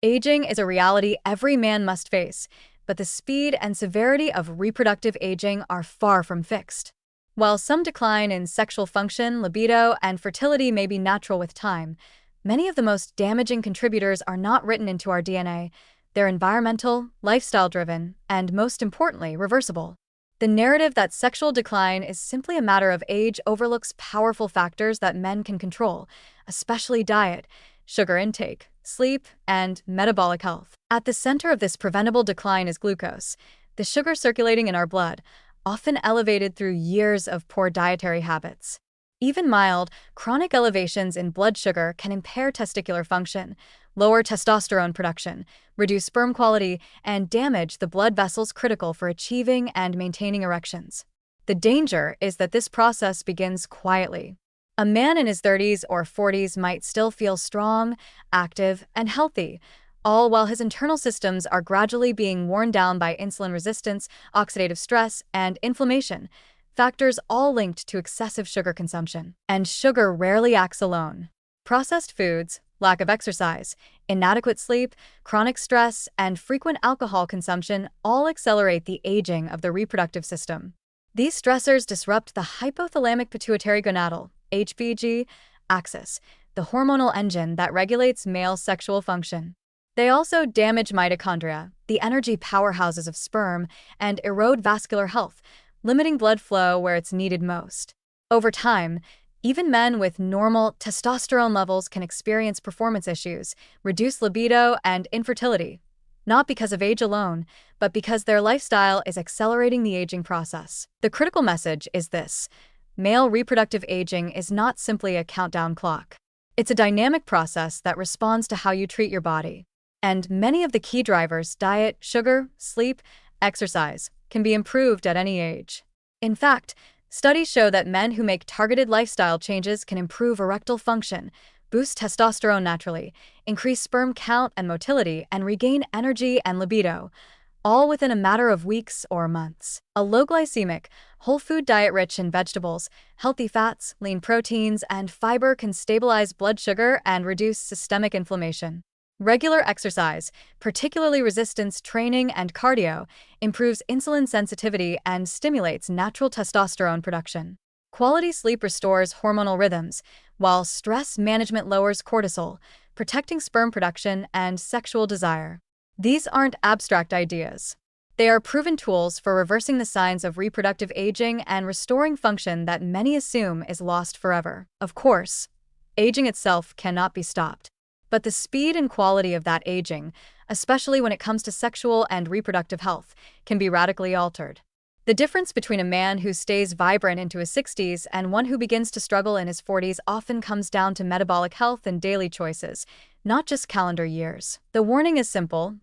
Aging is a reality every man must face, but the speed and severity of reproductive aging are far from fixed. While some decline in sexual function, libido, and fertility may be natural with time, many of the most damaging contributors are not written into our DNA. They're environmental, lifestyle-driven, and most importantly, reversible. The narrative that sexual decline is simply a matter of age overlooks powerful factors that men can control, especially diet, sugar intake, sleep, and metabolic health. At the center of this preventable decline is glucose, the sugar circulating in our blood, often elevated through years of poor dietary habits. Even mild, chronic elevations in blood sugar can impair testicular function, lower testosterone production, reduce sperm quality, and damage the blood vessels critical for achieving and maintaining erections. The danger is that this process begins quietly. A man in his 30s or 40s might still feel strong, active, and healthy, all while his internal systems are gradually being worn down by insulin resistance, oxidative stress, and inflammation, factors all linked to excessive sugar consumption. And sugar rarely acts alone. Processed foods, lack of exercise, inadequate sleep, chronic stress, and frequent alcohol consumption all accelerate the aging of the reproductive system. These stressors disrupt the hypothalamic pituitary gonadal (HPG) axis, the hormonal engine that regulates male sexual function. They also damage mitochondria, the energy powerhouses of sperm, and erode vascular health, limiting blood flow where it's needed most. Over time, even men with normal testosterone levels can experience performance issues, reduced libido, and infertility, not because of age alone, but because their lifestyle is accelerating the aging process. The critical message is this: male reproductive aging is not simply a countdown clock. It's a dynamic process that responds to how you treat your body. And many of the key drivers, diet, sugar, sleep, exercise, can be improved at any age. In fact, studies show that men who make targeted lifestyle changes can improve erectile function, boost testosterone naturally, increase sperm count and motility, and regain energy and libido, all within a matter of weeks or months. A low-glycemic, whole-food diet rich in vegetables, healthy fats, lean proteins, and fiber can stabilize blood sugar and reduce systemic inflammation. Regular exercise, particularly resistance training and cardio, improves insulin sensitivity and stimulates natural testosterone production. Quality sleep restores hormonal rhythms, while stress management lowers cortisol, protecting sperm production and sexual desire. These aren't abstract ideas. They are proven tools for reversing the signs of reproductive aging and restoring function that many assume is lost forever. Of course, aging itself cannot be stopped. But the speed and quality of that aging, especially when it comes to sexual and reproductive health, can be radically altered. The difference between a man who stays vibrant into his 60s and one who begins to struggle in his 40s often comes down to metabolic health and daily choices, not just calendar years. The warning is simple: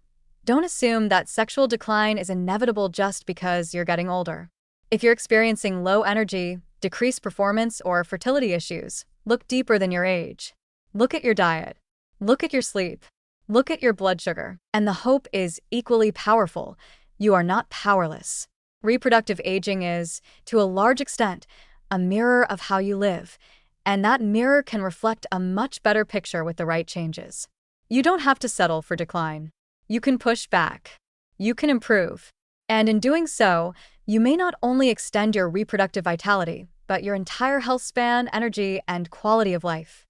don't assume that sexual decline is inevitable just because you're getting older. If you're experiencing low energy, decreased performance, or fertility issues, look deeper than your age. Look at your diet. Look at your sleep. Look at your blood sugar. And the hope is equally powerful: you are not powerless. Reproductive aging is, to a large extent, a mirror of how you live, and that mirror can reflect a much better picture with the right changes. You don't have to settle for decline. You can push back. You can improve. And in doing so, you may not only extend your reproductive vitality, but your entire health span, energy, and quality of life.